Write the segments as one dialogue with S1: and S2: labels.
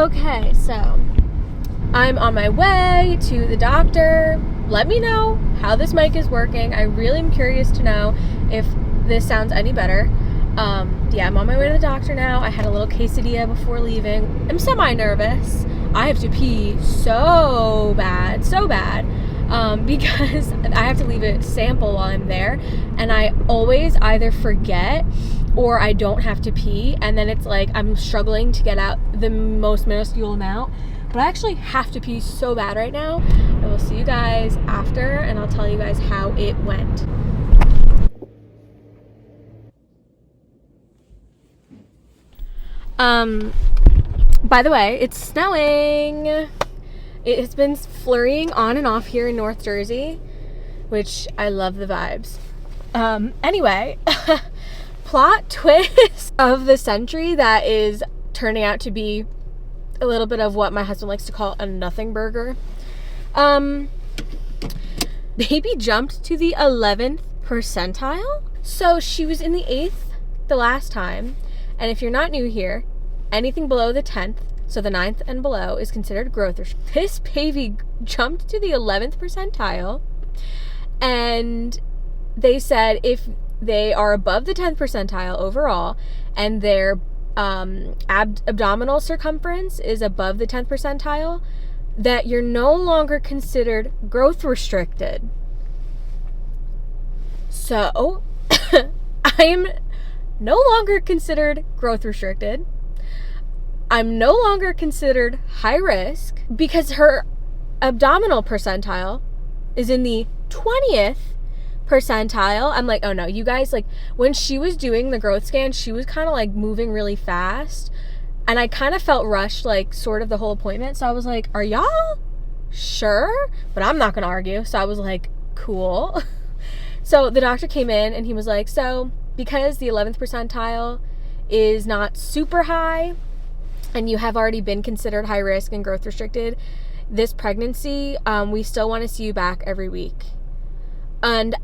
S1: Okay, so I'm on my way to the doctor. Let me know how this mic is working. I really am curious to know if this sounds any better. Yeah, I'm on my way to the doctor now. I had a little quesadilla before leaving. I'm semi-nervous. I have to pee so bad, because I have to leave a sample while I'm there, and I always either forget or I don't have to pee, and then it's like I'm struggling to get out the most minuscule amount, but I actually have to pee so bad right now. I will see you guys after, and I'll tell you guys how it went. By the way, it's snowing. It has been flurrying on and off here in North Jersey, which I love the vibes. Anyway, plot twist of the century that is turning out to be a little bit of what my husband likes to call a nothing burger. Baby jumped to the 11th percentile. So she was in the 8th the last time. And if you're not new here, anything below the 10th, so the 9th and below, is considered growth restriction. This baby jumped to the 11th percentile, and they said if they are above the 10th percentile overall, and their abdominal circumference is above the 10th percentile, that you're no longer considered growth restricted. So, I am no longer considered growth restricted. I'm no longer considered high risk because her abdominal percentile is in the 20th percentile. I'm like, oh no, you guys, like, when she was doing the growth scan, she was kind of like moving really fast, and I kind of felt rushed, like, sort of the whole appointment. So I was like, are y'all sure? But I'm not gonna argue. So I was like, cool. So the doctor came in and he was like, so because the 11th percentile is not super high and you have already been considered high risk and growth restricted, this pregnancy, we still want to see you back every week. And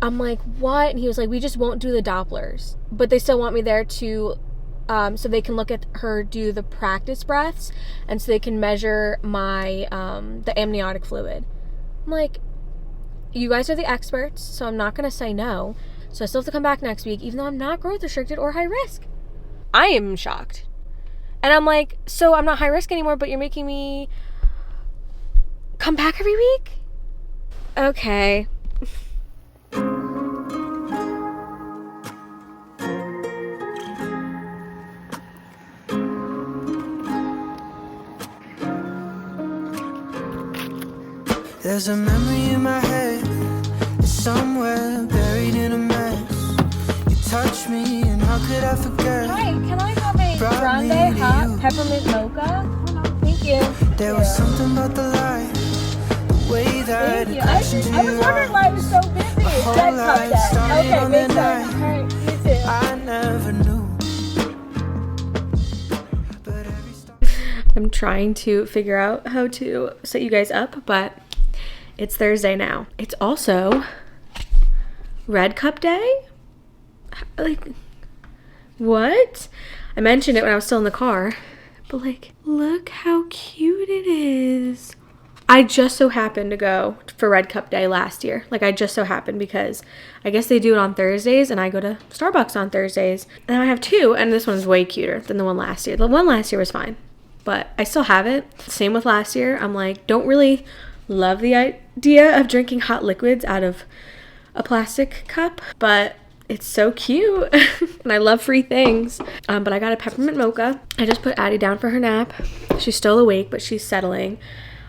S1: I'm like, what? And he was like, we just won't do the Dopplers, but they still want me there to, so they can look at her do the practice breaths, and so they can measure my, the amniotic fluid. I'm like, you guys are the experts, so I'm not going to say no. So I still have to come back next week, even though I'm not growth restricted or high risk. I am shocked. And I'm like, so I'm not high risk anymore, but you're making me come back every week? Okay.
S2: There's a memory in my head, it's somewhere buried in a mess. You touch me, and how could I forget?
S1: Hi, can I have a grande hot peppermint mocha? Thank you.
S2: There was something about the light, the way that it crashed into your eyes.
S1: I was wondering why I was so busy. It's Red Cup Day. Okay, makes sense. Alright, you too.
S2: I never knew.
S1: I'm trying to figure out how to set you guys up, but it's Thursday now. It's also Red Cup Day? Like, what? I mentioned it when I was still in the car, but like, look how cute it is. I just so happened to go for Red Cup Day last year. Like, I just so happened because I guess they do it on Thursdays, and I go to Starbucks on Thursdays. And I have two, and this one's way cuter than the one last year. The one last year was fine, but I still have it. Same with last year. I'm like, don't really love the idea of drinking hot liquids out of a plastic cup, but it's so cute. And I love free things. But I got a peppermint mocha. I just put Addie down for her nap. She's still awake, but she's settling.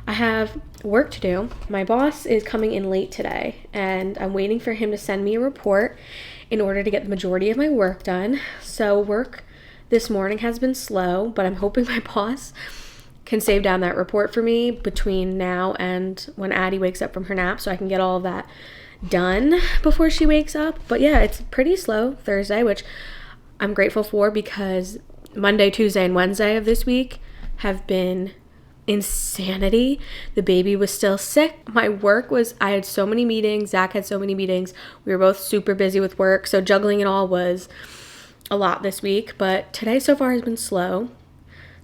S1: I have work to do. My boss is coming in late today, and I'm waiting for him to send me a report in order to get the majority of my work done. So work this morning has been slow, but I'm hoping my boss can save down that report for me between now and when Addie wakes up from her nap, so I can get all of that done before she wakes up. But yeah, it's pretty slow Thursday, which I'm grateful for, because Monday, Tuesday, and Wednesday of this week have been insanity. The baby was still sick. My work was, I had so many meetings. Zach had so many meetings. We were both super busy with work, so juggling it all was a lot this week. But today so far has been slow.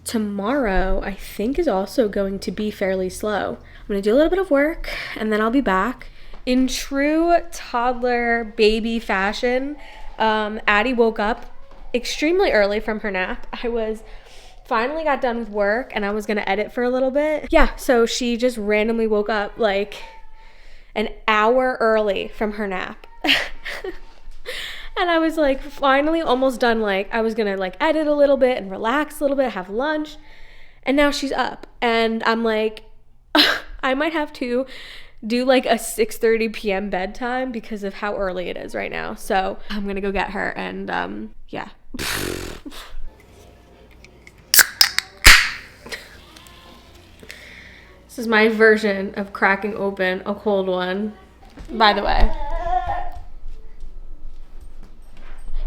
S1: tomorrow I think is also going to be fairly slow. I'm gonna do a little bit of work and then I'll be back. In true toddler baby fashion, Addie woke up extremely early from her nap. Finally got done with work and I was gonna edit for a little bit. Yeah, so she just randomly woke up like an hour early from her nap. And I was like finally almost done. Like I was gonna like edit a little bit and relax a little bit, have lunch. And now she's up and I'm like, I might have to do like a 6:30 p.m. bedtime because of how early it is right now. So I'm gonna go get her and yeah. This is my version of cracking open a cold one, by the way.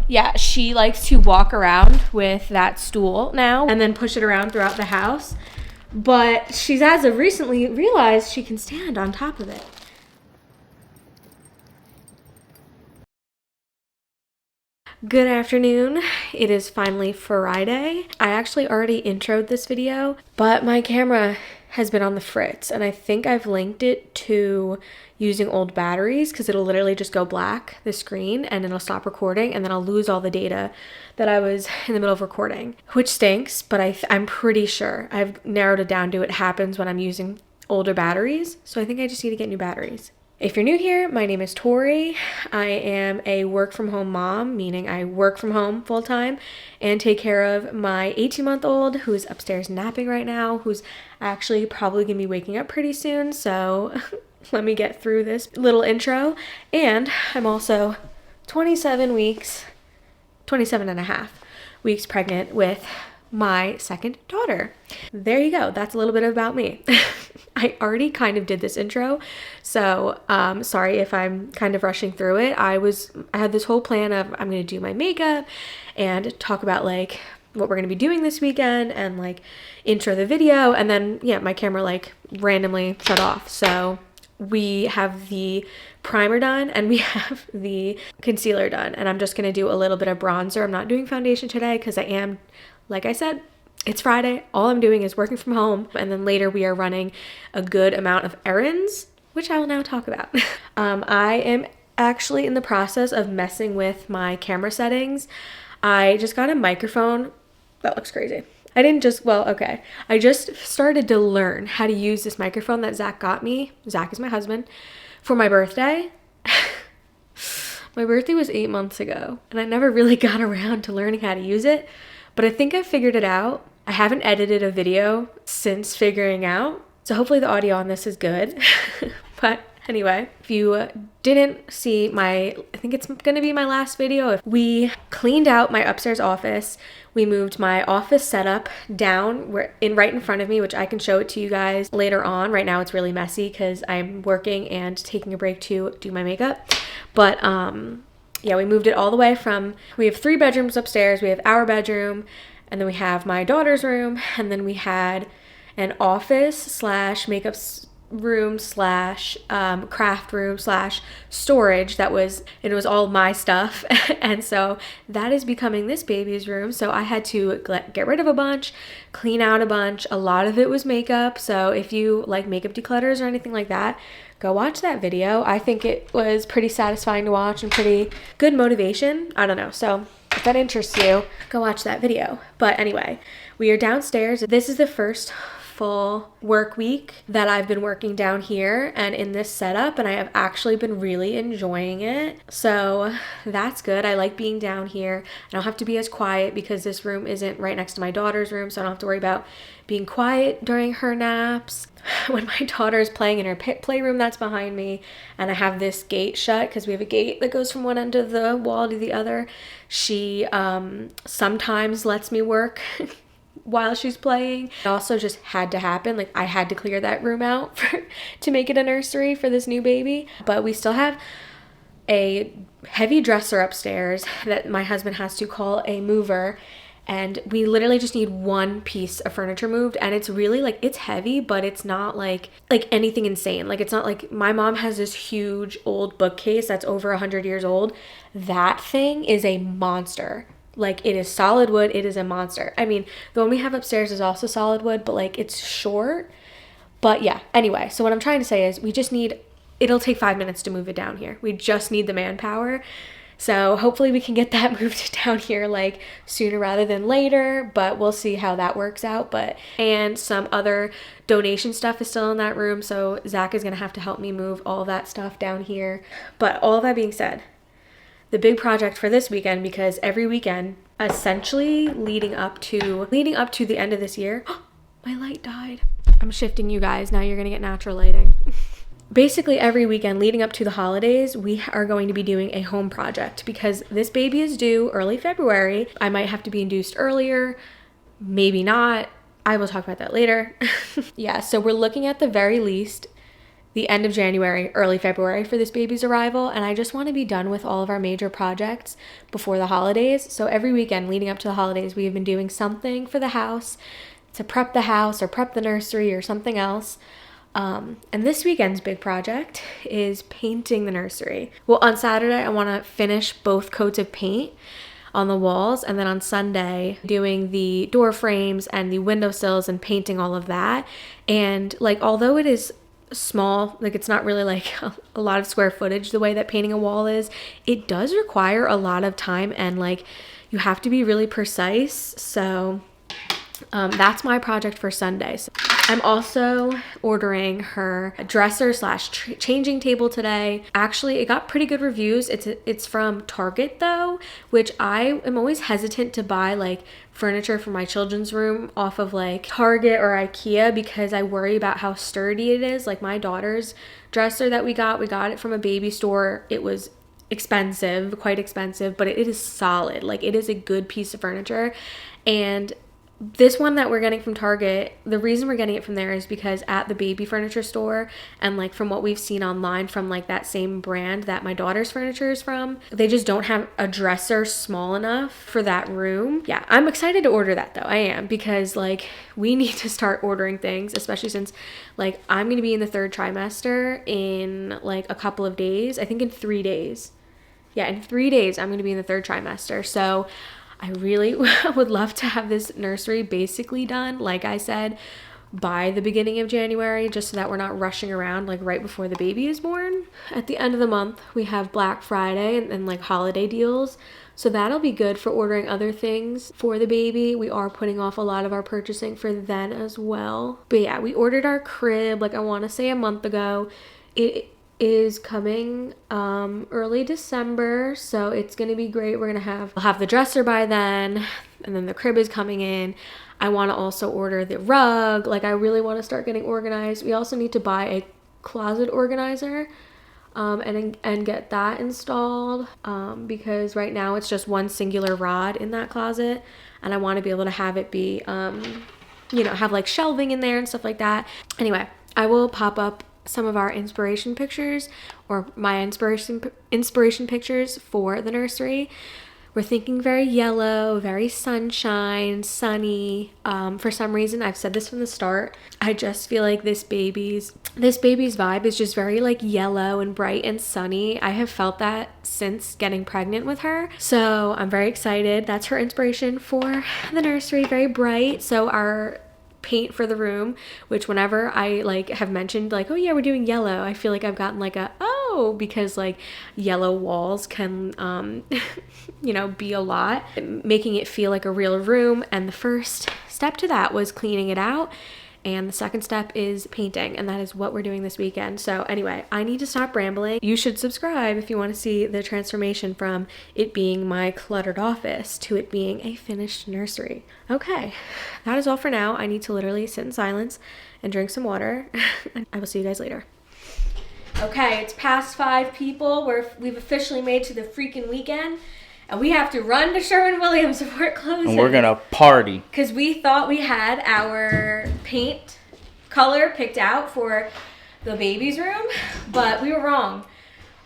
S1: Yeah, she likes to walk around with that stool now and then push it around throughout the house. But she's as of recently realized she can stand on top of it. Good afternoon. It is finally Friday. I actually already introed this video, but my camera has been on the fritz and I think I've linked it to using old batteries because it'll literally just go black, the screen, and it'll stop recording and then I'll lose all the data that I was in the middle of recording, which stinks, but I'm pretty sure I've narrowed it down to it happens when I'm using older batteries. So I think I just need to get new batteries. If you're new here, my name is Tori. I am a work from home mom, meaning I work from home full time and take care of my 18-month-old who is upstairs napping right now, who's actually probably gonna be waking up pretty soon. So let me get through this little intro. And I'm also 27 and a half weeks pregnant with my second daughter. There you go. That's a little bit about me. I already kind of did this intro, so sorry if I'm kind of rushing through it. I had this whole plan of I'm going to do my makeup and talk about like what we're going to be doing this weekend and like intro the video, and then yeah, my camera like randomly shut off. So we have the primer done and we have the concealer done, and I'm just going to do a little bit of bronzer. I'm not doing foundation today because like I said, it's Friday. All I'm doing is working from home. And then later we are running a good amount of errands, which I will now talk about. I am actually in the process of messing with my camera settings. I just got a microphone. That looks crazy. I just started to learn how to use this microphone that Zach got me. Zach is my husband, for my birthday. My birthday was 8 months ago and I never really got around to learning how to use it. But I think I figured it out. I haven't edited a video since figuring out, so hopefully the audio on this is good. But anyway, if you didn't see I think it's gonna be my last video. We cleaned out my upstairs office. We moved my office setup down right in front of me, which I can show it to you guys later on. Right now it's really messy because I'm working and taking a break to do my makeup. But yeah, we moved it all the way we have 3 bedrooms upstairs. We have our bedroom, and then we have my daughter's room, and then we had an office / makeup room / craft room / storage it was all my stuff. And so that is becoming this baby's room. So I had to get rid of a bunch, clean out a bunch. A lot of it was makeup. So if you like makeup declutters or anything like that, go watch that video. I think it was pretty satisfying to watch and pretty good motivation. I don't know. So if that interests you, go watch that video. But anyway, we are downstairs. This is the first full work week that I've been working down here and in this setup, and I have actually been really enjoying it. So that's good. I like being down here. I don't have to be as quiet because this room isn't right next to my daughter's room, so I don't have to worry about being quiet during her naps. When my daughter is playing in her playroom that's behind me, and I have this gate shut because we have a gate that goes from one end of the wall to the other, she sometimes lets me work while she's playing. It also just had to happen. Like I had to clear that room out to make it a nursery for this new baby. But we still have a heavy dresser upstairs that my husband has to call a mover. And we literally just need one piece of furniture moved, and it's really like, it's heavy, but it's not like anything insane. Like it's not like, my mom has this huge old bookcase that's over 100 years old. That thing is a monster. Like, it is solid wood. It is a monster. I mean, the one we have upstairs is also solid wood, but like, it's short. But yeah, anyway, so what I'm trying to say is we just need, it'll take 5 minutes to move it down here. We just need the manpower. So hopefully we can get that moved down here like sooner rather than later, but we'll see how that works out. And some other donation stuff is still in that room, so Zach is gonna have to help me move all of that stuff down here. But all of that being said, the big project for this weekend, because every weekend, essentially leading up to the end of this year, my light died. I'm shifting you guys, now you're gonna get natural lighting. Basically every weekend leading up to the holidays, we are going to be doing a home project because this baby is due early February. I might have to be induced earlier, maybe not. I will talk about that later. Yeah, so we're looking at the very least the end of January, early February for this baby's arrival, and I just want to be done with all of our major projects before the holidays. So every weekend leading up to the holidays, we have been doing something for the house to prep the house or prep the nursery or something else. And this weekend's big project is painting the nursery. Well, on Saturday, I want to finish both coats of paint on the walls, and then on Sunday doing the door frames and the windowsills and painting all of that. And like, although it is small, like it's not really like a lot of square footage the way that painting a wall is, it does require a lot of time and like you have to be really precise. So that's my project for Sunday. So I'm also ordering her dresser / changing table today. Actually, it got pretty good reviews. It's from Target though, which I am always hesitant to buy like furniture for my children's room off of like Target or IKEA because I worry about how sturdy it is. Like my daughter's dresser that we got it from a baby store. It was expensive, quite expensive, but it is solid. Like it is a good piece of furniture. And this one that we're getting from Target, the reason we're getting it from there is because at the baby furniture store and like from what we've seen online from like that same brand that my daughter's furniture is from, they just don't have a dresser small enough for that room. Yeah, I'm excited to order that though. I am, because like we need to start ordering things, especially since like I'm going to be in the 3rd trimester in like a couple of days. I think in 3 days. Yeah, in 3 days I'm going to be in the 3rd trimester. So I really would love to have this nursery basically done, like I said, by the beginning of January, just so that we're not rushing around like right before the baby is born. At the end of the month, we have Black Friday and like holiday deals. So that'll be good for ordering other things for the baby. We are putting off a lot of our purchasing for then as well. But yeah, we ordered our crib, like I want to say a month ago. It is coming early December, so it's gonna be great. We'll have the dresser by then, and then the crib is coming in. I want to also order the rug. Like I really want to start getting organized. We also need to buy a closet organizer and get that installed because right now it's just one singular rod in that closet, and I want to be able to have it be have like shelving in there and stuff like that. Anyway, I will pop up some of our inspiration pictures or my inspiration pictures for the nursery. We're thinking very yellow, very sunshine, sunny. For some reason, I've said this from the start, I just feel like this baby's vibe is just very like yellow and bright and sunny. I have felt that since getting pregnant with her. So I'm very excited. That's her inspiration for the nursery, very bright. So our paint for the room, which whenever I like have mentioned like, oh yeah, we're doing yellow, I feel like I've gotten like because like yellow walls can be a lot, making it feel like a real room. And the first step to that was cleaning it out, and the second step is painting, and that is what we're doing this weekend. So anyway, I need to stop rambling. You should subscribe if you want to see the transformation from it being my cluttered office to it being a finished nursery. Okay, that is all for now. I need to literally sit in silence and drink some water. I will see you guys later. Okay, it's past 5 people. We've officially made to the freaking weekend. And we have to run to Sherwin-Williams before it closes.
S3: And we're going to party.
S1: Because we thought we had our paint color picked out for the baby's room, but we were wrong.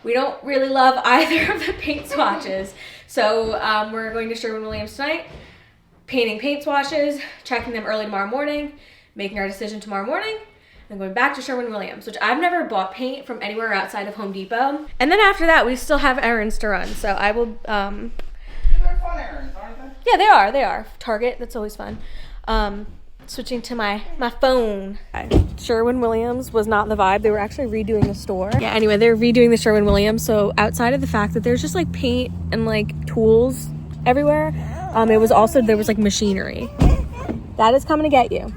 S1: We don't really love either of the paint swatches. So we're going to Sherwin-Williams tonight, painting paint swatches, checking them early tomorrow morning, making our decision tomorrow morning, and going back to Sherwin-Williams, which I've never bought paint from anywhere outside of Home Depot. And then after that, we still have errands to run. So I will
S3: They're fun errands, aren't they?
S1: Yeah, they are. They are. Target, that's always fun. Switching to my phone. Sherwin-Williams was not the vibe. They were actually redoing the store. Yeah, anyway, they're redoing the Sherwin-Williams. So outside of the fact that there's just like paint and like tools everywhere, there was like machinery. That is coming to get you.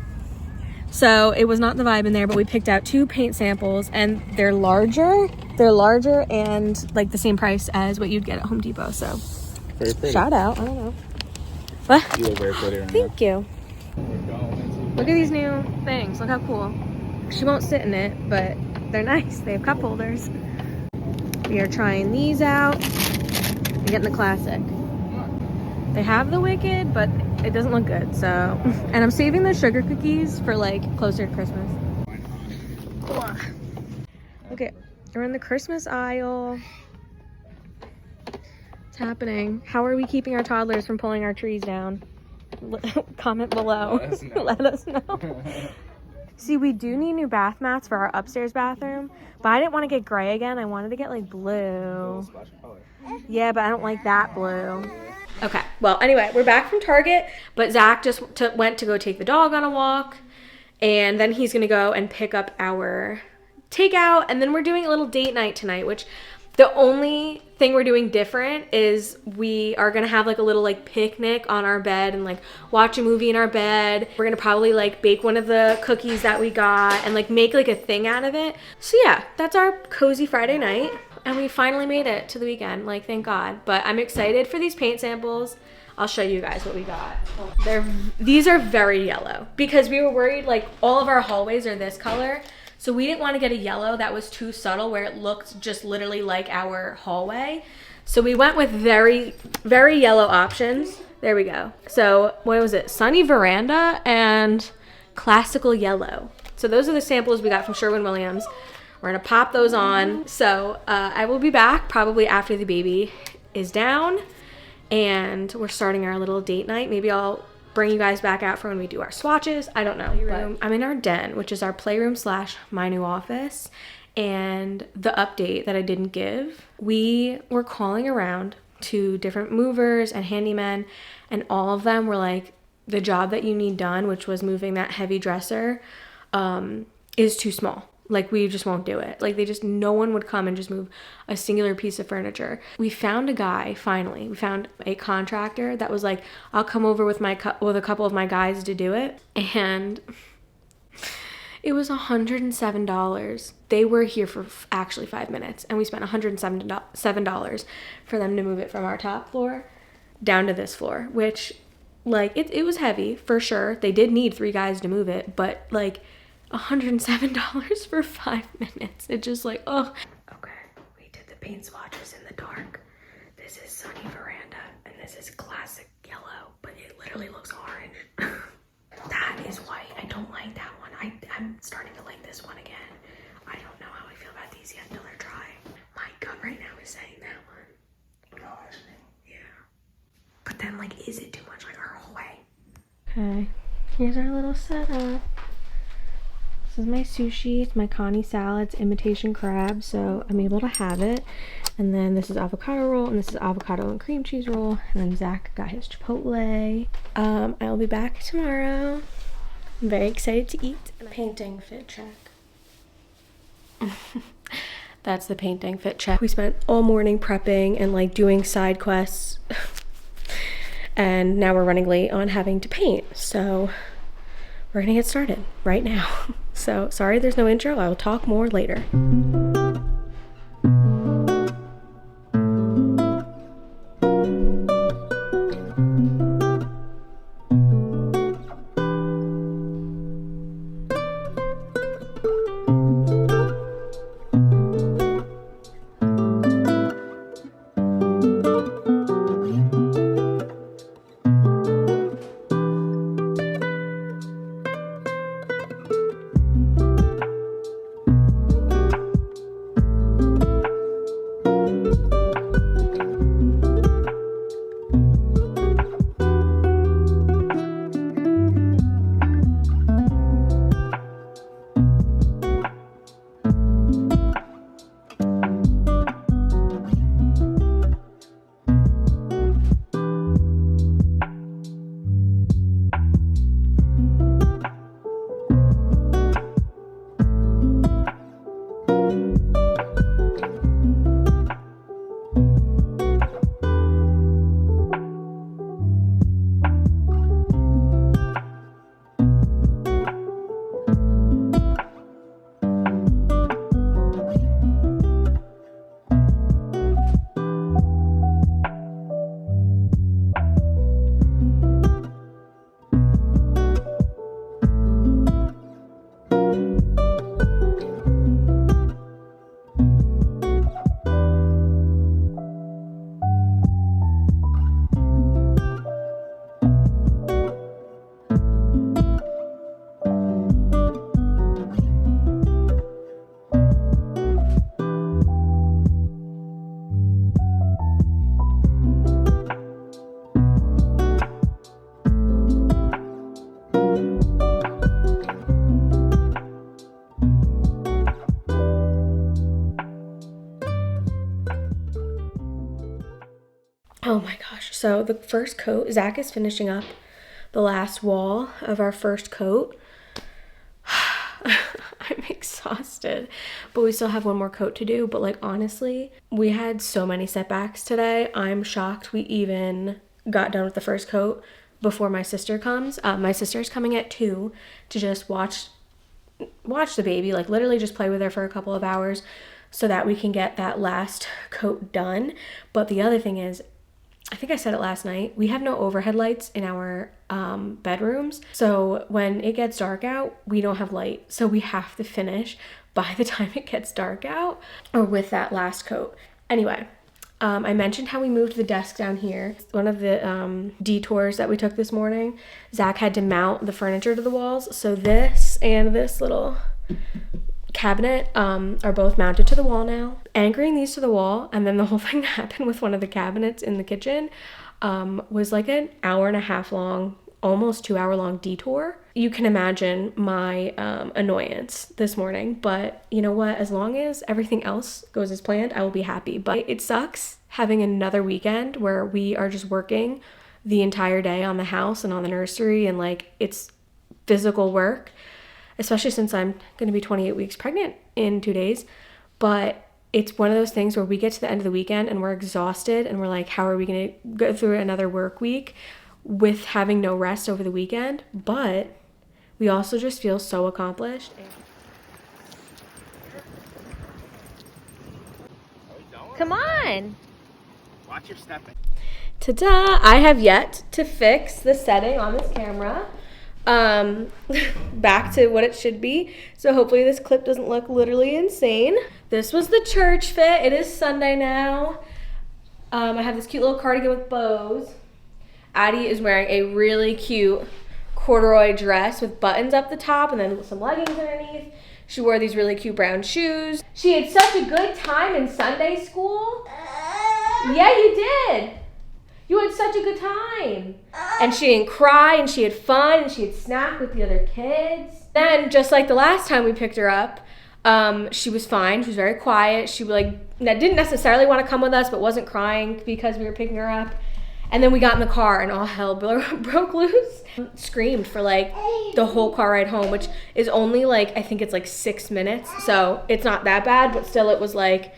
S1: So it was not the vibe in there, but we picked out 2 paint samples and they're larger. They're larger and like the same price as what you'd get at Home Depot. So
S3: Very pretty.
S1: shout out. I don't know. What?
S3: You look very pretty right
S1: Thank you. Look at these new things. Look how cool. She won't sit in it, but they're nice. They have cup holders. We are trying these out. I'm getting the classic. They have the Wicked, but it doesn't look good, so. And I'm saving the sugar cookies for like closer to Christmas. Okay, we're in the Christmas aisle. It's happening. How are we keeping our toddlers from pulling our trees down? Comment below. Let us know. See, we do need new bath mats for our upstairs bathroom, but I didn't want to get gray again. I wanted to get like blue. Yeah, but I don't like that blue. Okay, well, anyway, we're back from Target, but Zach just went to go take the dog on a walk, and then he's gonna go and pick up our takeout, and then we're doing a little date night tonight, which the only thing we're doing different is we are gonna have like a little like picnic on our bed and like watch a movie in our bed. We're gonna probably like bake one of the cookies that we got and like make like a thing out of it. So yeah, that's our cozy Friday night. And we finally made it to the weekend, like thank God. But I'm excited for these paint samples. I'll show you guys what we got. These are very yellow because we were worried like all of our hallways are this color. So we didn't want to get a yellow that was too subtle where it looked just literally like our hallway. So we went with very, very yellow options. There we go. So what was it? Sunny Veranda and Classical Yellow. So those are the samples we got from Sherwin-Williams. We're gonna pop those on. So I will be back probably after the baby is down and we're starting our little date night. Maybe I'll bring you guys back out for when we do our swatches. I don't know. But I'm in our den, which is our playroom / my new office. And the update that I didn't give, we were calling around to different movers and handymen, and all of them were like, the job that you need done, which was moving that heavy dresser, is too small. Like, we just won't do it. Like, no one would come and just move a singular piece of furniture. We found a guy, finally. We found a contractor that was like, I'll come over with a couple of my guys to do it. And it was $107. They were here for actually 5 minutes. And we spent $107 for them to move it from our top floor down to this floor. Which, like, it was heavy, for sure. They did need 3 guys to move it. But, like, $107 for 5 minutes. It just like, oh. Okay, we did the paint swatches in the dark. This is Sunny Veranda, and this is Classic Yellow, but it literally looks orange. That is white. I don't like that one. I'm starting to like this one again. I don't know how I feel about these yet until they're dry. My gut right now is saying that one.
S3: Oh, I see.
S1: Yeah. But then, like, is it too much like our hallway? Okay, here's our little setup. This is my sushi. It's my Connie salad. It's imitation crab, so I'm able to have it. And then this is avocado roll, and this is avocado and cream cheese roll. And then Zach got his Chipotle. I'll be back tomorrow. I'm very excited to eat. Painting fit check. That's the painting fit check. We spent all morning prepping and like doing side quests. And now we're running late on having to paint. So we're gonna get started right now. So sorry there's no intro. I will talk more later. So the first coat, Zach is finishing up the last wall of our first coat. I'm exhausted, but we still have one more coat to do. But like, honestly, we had so many setbacks today. I'm shocked we even got done with the first coat before my sister comes. My sister's coming at 2 to just watch the baby, like literally just play with her for a couple of hours so that we can get that last coat done. But the other thing is, I think I said it last night, we have no overhead lights in our bedrooms. So when it gets dark out, we don't have light. So we have to finish by the time it gets dark out or with that last coat. Anyway, I mentioned how we moved the desk down here. One of the detours that we took this morning, Zach had to mount the furniture to the walls. So this and this little cabinet are both mounted to the wall now. Anchoring these to the wall, and then the whole thing that happened with one of the cabinets in the kitchen was like an hour and a half long, almost 2 hour long detour. You can imagine my annoyance this morning, but you know what? As long as everything else goes as planned, I will be happy. But it sucks having another weekend where we are just working the entire day on the house and on the nursery, and like it's physical work, especially since I'm going to be 28 weeks pregnant in 2 days. But it's one of those things where we get to the end of the weekend and we're exhausted and we're like, how are we going to go through another work week with having no rest over the weekend? But we also just feel so accomplished.
S4: Come on.
S3: Watch your stepping.
S1: Ta-da! I have yet to fix the setting on this camera back to what it should be. So hopefully this clip doesn't look literally insane. This was the church fit. It is Sunday now. I have this cute little cardigan with bows. Addie is wearing a really cute corduroy dress with buttons up the top and then some leggings underneath. She wore these really cute brown shoes. She had such a good time in Sunday school. Yeah, you did. You had such a good time. And she didn't cry, and she had fun, and she had snacked with the other kids. Then, just like the last time we picked her up, she was fine. She was very quiet. She didn't necessarily want to come with us, but wasn't crying because we were picking her up. And then we got in the car, and all hell broke loose. Screamed for like the whole car ride home, which is only I think it's 6 minutes. So it's not that bad, but still it was like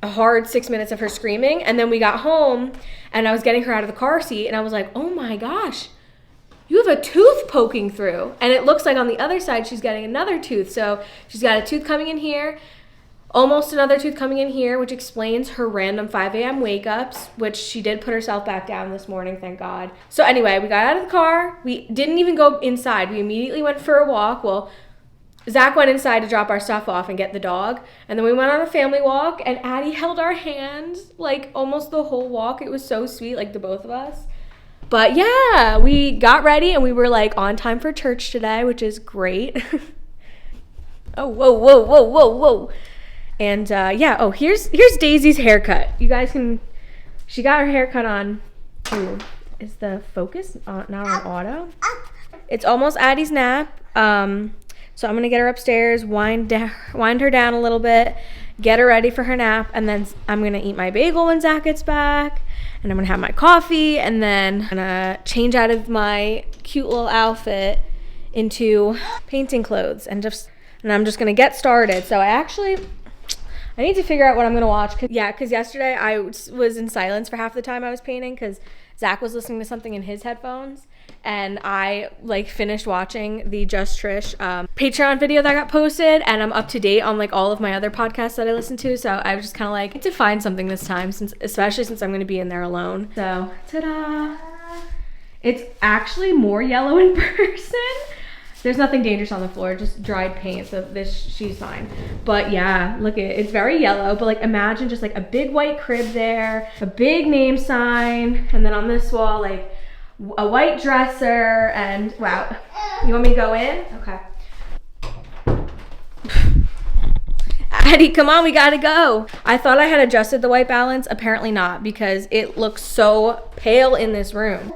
S1: a hard 6 minutes of her screaming. And then we got home and I was getting her out of the car seat and I was like, oh my gosh, you have a tooth poking through. And it looks like on the other side she's getting another tooth. So she's got a tooth coming in here, almost another tooth coming in here, which explains her random 5 a.m. wake ups, which she did put herself back down this morning, thank God. So anyway, we got out of the car. We didn't even go inside. We immediately went for a walk. Well, Zach went inside to drop our stuff off and get the dog. And then we went on a family walk and Addie held our hand almost the whole walk. It was so sweet, the both of us. But yeah, we got ready and we were on time for church today, which is great. Oh, whoa. And here's Daisy's haircut. You guys she got her haircut on, is the focus not on auto? It's almost Addie's nap. So I'm going to get her upstairs, wind her down a little bit, get her ready for her nap, and then I'm going to eat my bagel when Zach gets back, and I'm going to have my coffee, and then I'm going to change out of my cute little outfit into painting clothes, and I'm just going to get started. So I need to figure out what I'm going to watch. Because yesterday I was in silence for half the time I was painting because Zach was listening to something in his headphones. And I finished watching the Just Trish Patreon video that got posted, and I'm up to date on all of my other podcasts that I listen to. So I was just kind of need to find something this time, especially since I'm going to be in there alone. So ta-da! It's actually more yellow in person. There's nothing dangerous on the floor, just dried paint. So she's fine. But yeah, look at it. It's very yellow, but imagine just a big white crib there, a big name sign, and then on this wall a white dresser, and wow. You want me to go in? Okay. Addie, come on, we gotta go. I thought I had adjusted the white balance. Apparently not, because it looks so pale in this room.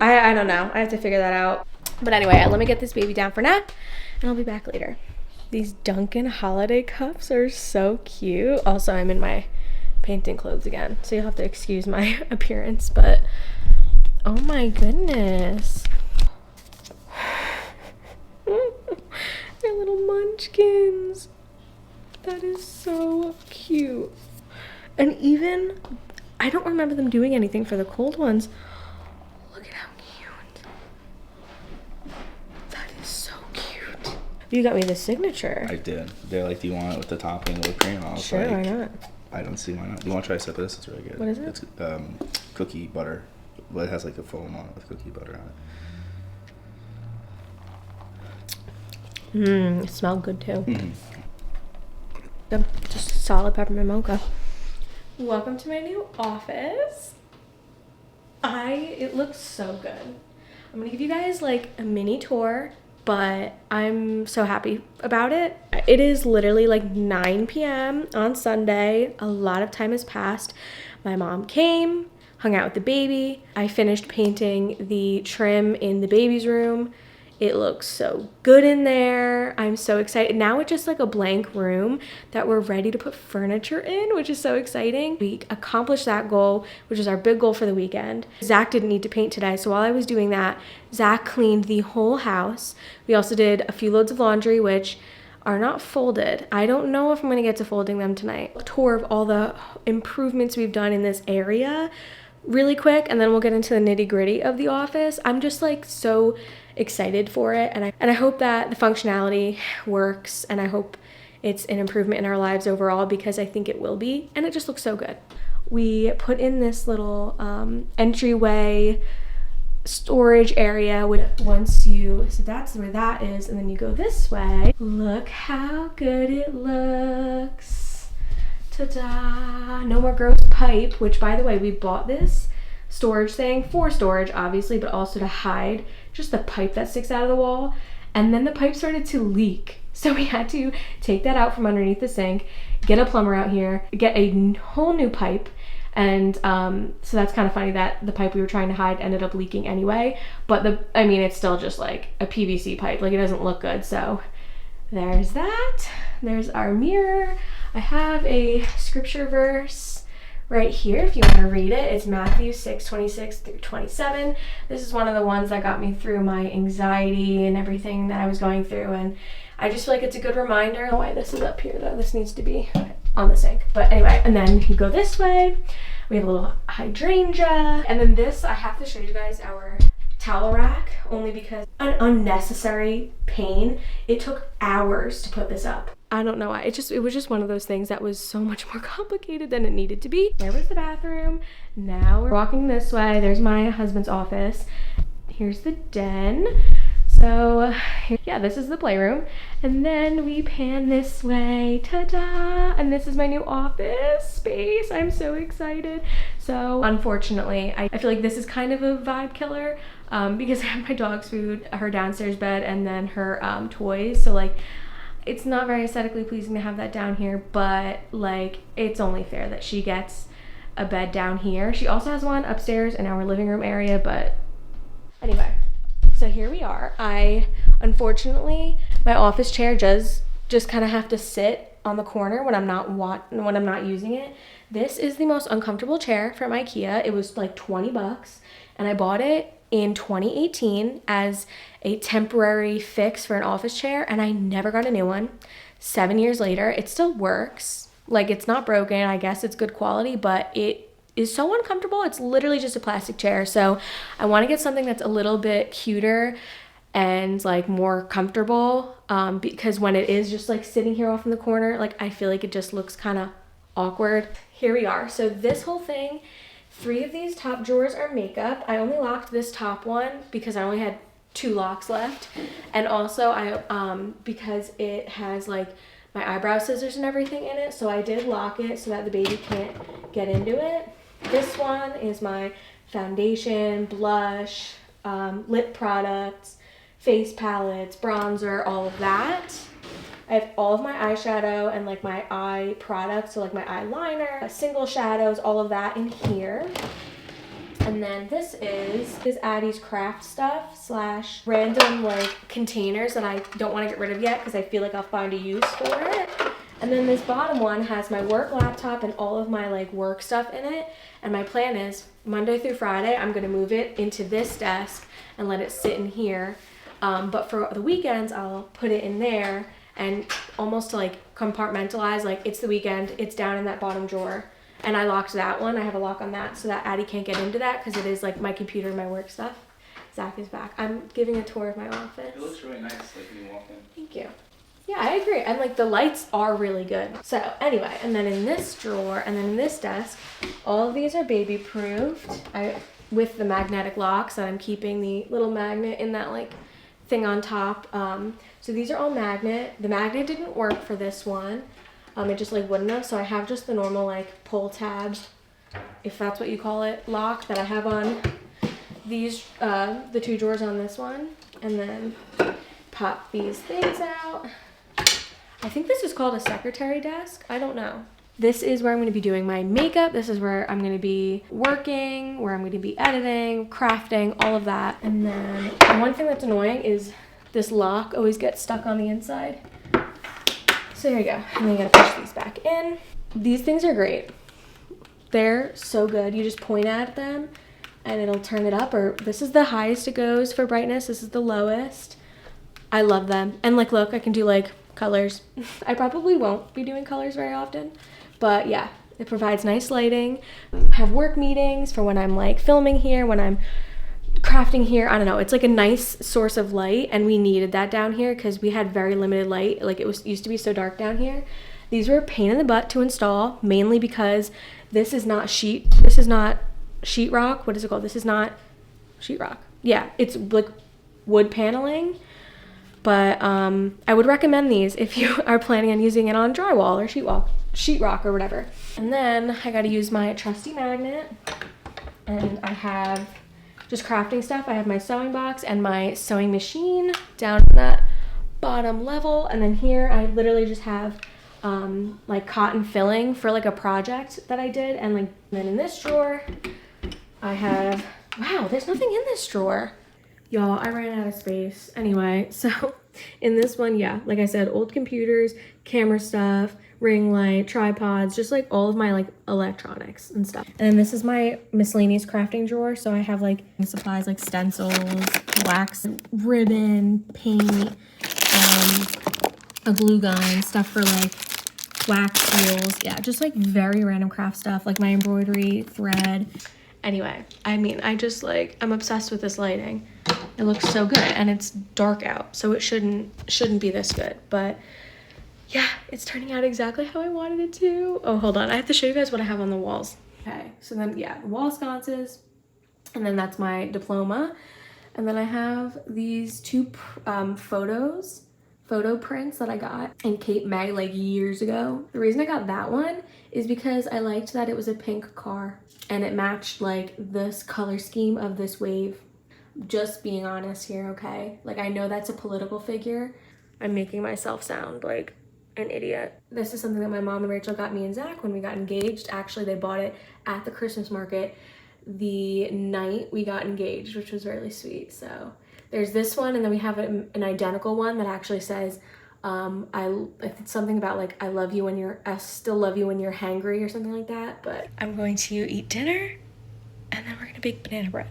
S1: I don't know. I have to figure that out. But anyway, let me get this baby down for nap, and I'll be back later. These Dunkin' holiday cups are so cute. Also, I'm in my painting clothes again, so you'll have to excuse my appearance, but oh my goodness. They're little munchkins. That is so cute. And even, I don't remember them doing anything for the cold ones. Look at how cute. That is so cute. You got me the signature.
S5: I did. They're like, do you want it with the topping and whipped cream? I was
S1: Sure,
S5: like,
S1: why not?
S5: I don't see why not. You want to try a sip of this? It's really good.
S1: What is it?
S5: It's cookie butter. Well, it has like a foam on it with cookie butter on it.
S1: It smelled good too.
S5: Mm-hmm.
S1: Good. Just solid peppermint mocha. Welcome to my new office. It looks so good. I'm gonna give you guys like a mini tour, but I'm so happy about it. It is literally like 9 p.m. on Sunday. A lot of time has passed. My mom came, hung out with the baby. I finished painting the trim in the baby's room. It looks so good in there. I'm so excited. Now it's just like a blank room that we're ready to put furniture in, which is so exciting. We accomplished that goal, which is our big goal for the weekend. Zach didn't need to paint today, so while I was doing that, Zach cleaned the whole house. We also did a few loads of laundry, which are not folded. I don't know if I'm gonna get to folding them tonight. A tour of all the improvements we've done in this area really quick, and then we'll get into the nitty-gritty of the office. I'm just like so excited for it, and I hope that the functionality works, and I hope it's an improvement in our lives overall, because I think it will be, and it just looks so good. We put in this little entryway storage area so that's where that is, and then you go this way. Look how good it looks. Ta-da! No more gross pipe, which by the way, we bought this storage thing for storage obviously, but also to hide just the pipe that sticks out of the wall. And then the pipe started to leak, so we had to take that out from underneath the sink, get a plumber out here, get a whole new pipe. And so that's kind of funny that the pipe we were trying to hide ended up leaking anyway, but it's still just like a PVC pipe, like it doesn't look good. So there's that. There's our mirror. I have a scripture verse right here if you want to read it. It's Matthew 6:26 through 27. This is one of the ones that got me through my anxiety and everything that I was going through, and I just feel like it's a good reminder. I don't know why this is up here though. This needs to be on the sink. But anyway, and then you go this way. We have a little hydrangea, and then this, I have to show you guys our towel rack, only because an unnecessary pain. It took hours to put this up. I don't know why. It was just one of those things that was so much more complicated than it needed to be. There was the bathroom. Now we're walking this way. There's my husband's office. Here's the den. So yeah, this is the playroom. And then we pan this way. Ta-da! And this is my new office space. I'm so excited. So unfortunately, I feel like this is kind of a vibe killer because I have my dog's food, her downstairs bed, and then her toys. So like, it's not very aesthetically pleasing to have that down here, but like, it's only fair that she gets a bed down here. She also has one upstairs in our living room area, but anyway. So here we are. Unfortunately, my office chair does just kind of have to sit on the corner when I'm not using it. This is the most uncomfortable chair from IKEA. It was like 20 bucks, and I bought it in 2018 as a temporary fix for an office chair, and I never got a new one. 7 years later, it still works. Like, it's not broken. I guess it's good quality, but it is so uncomfortable. It's literally just a plastic chair. So I want to get something that's a little bit cuter and like more comfortable, because when it is just like sitting here off in the corner, like I feel like it just looks kind of awkward. Here we are. So this whole thing, 3 of these top drawers are makeup. I only locked this top one because I only had 2 locks left, and also because it has like my eyebrow scissors and everything in it, so I did lock it so that the baby can't get into it. This one is my foundation, blush, lip products, face palettes, bronzer, all of that. I have all of my eyeshadow and like my eye products, so like my eyeliner, single shadows, all of that in here. And then this is Addie's craft stuff / random like containers that I don't want to get rid of yet because I feel like I'll find a use for it. And then this bottom one has my work laptop and all of my like work stuff in it. And my plan is Monday through Friday, I'm gonna move it into this desk and let it sit in here. But for the weekends, I'll put it in there and almost to like compartmentalize, like it's the weekend, it's down in that bottom drawer. And I locked that one. I have a lock on that so that Addie can't get into that because it is like my computer and my work stuff. Zach is back. I'm giving a tour of my office.
S5: It looks really nice, like when you walk in.
S1: Thank you. Yeah, I agree. And like the lights are really good. So anyway, and then in this drawer and then in this desk, all of these are baby proofed. With the magnetic locks, that I'm keeping the little magnet in that like thing on top. So these are all magnet. The magnet didn't work for this one. It just like wouldn't have. So I have just the normal like pull tab, if that's what you call it, lock that I have on these, the two drawers on this one. And then pop these things out. I think this is called a secretary desk. I don't know. This is where I'm going to be doing my makeup. This is where I'm going to be working, where I'm going to be editing, crafting, all of that. And then one thing that's annoying is this lock always gets stuck on the inside. So here you go. And then you got to push these back in. These things are great. They're so good. You just point at them and it'll turn it up. Or this is the highest it goes for brightness. This is the lowest. I love them. And like, look, I can do like colors. I probably won't be doing colors very often, but yeah, it provides nice lighting. I have work meetings for when I'm like filming here, when I'm crafting here. I don't know. It's like a nice source of light, and we needed that down here because we had very limited light. Like it used to be so dark down here. These were a pain in the butt to install, mainly because this is not sheetrock. What is it called? This is not sheetrock. Yeah, it's like wood paneling. But I would recommend these if you are planning on using it on drywall or sheetrock or whatever. And then I got to use my trusty magnet. And I have just crafting stuff. I have my sewing box and my sewing machine down in that bottom level. And then here I literally just have like cotton filling for like a project that I did. And like then in this drawer I have, wow, there's nothing in this drawer. Y'all, I ran out of space. Anyway, so in this one, yeah, like I said, old computers, camera stuff, ring light, tripods, just like all of my like electronics and stuff. And then this is my miscellaneous crafting drawer. So I have like supplies like stencils, wax, ribbon, paint, a glue gun, stuff for like wax seals. Yeah, just like very random craft stuff, like my embroidery, thread. Anyway, I mean, I'm obsessed with this lighting. It looks so good, and it's dark out, so it shouldn't be this good. But yeah, it's turning out exactly how I wanted it to. Oh, hold on. I have to show you guys what I have on the walls. Okay, so then, yeah, wall sconces, and then that's my diploma. And then I have these two photo prints that I got in Cape May like years ago. The reason I got that one is because I liked that it was a pink car and it matched like this color scheme of this wave. Just being honest here, okay? Like I know that's a political figure. I'm making myself sound like an idiot. This is something that my mom and Rachel got me and Zach when we got engaged. Actually, they bought it at the Christmas market the night we got engaged, which was really sweet. So there's this one, and then we have an identical one that actually says, it's something about like, I still love you when you're hangry or something like that. But I'm going to eat dinner, and then we're gonna bake banana bread.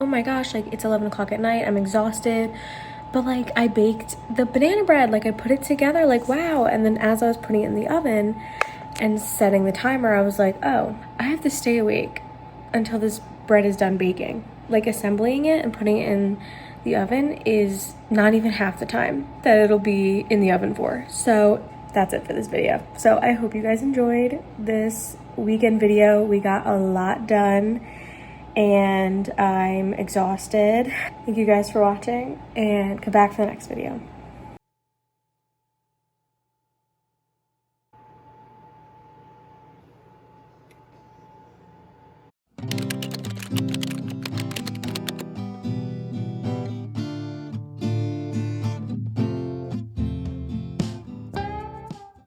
S1: Oh my gosh, like it's 11 o'clock at night, I'm exhausted, but like I baked the banana bread, like I put it together, like wow. And then as I was putting it in the oven and setting the timer, I was like, oh, I have to stay awake until this bread is done baking. Like assembling it and putting it in the oven is not even half the time that it'll be in the oven for. So that's it for this video. So I hope you guys enjoyed this weekend video. We got a lot done and I'm exhausted. Thank you guys for watching, and come back for the next video.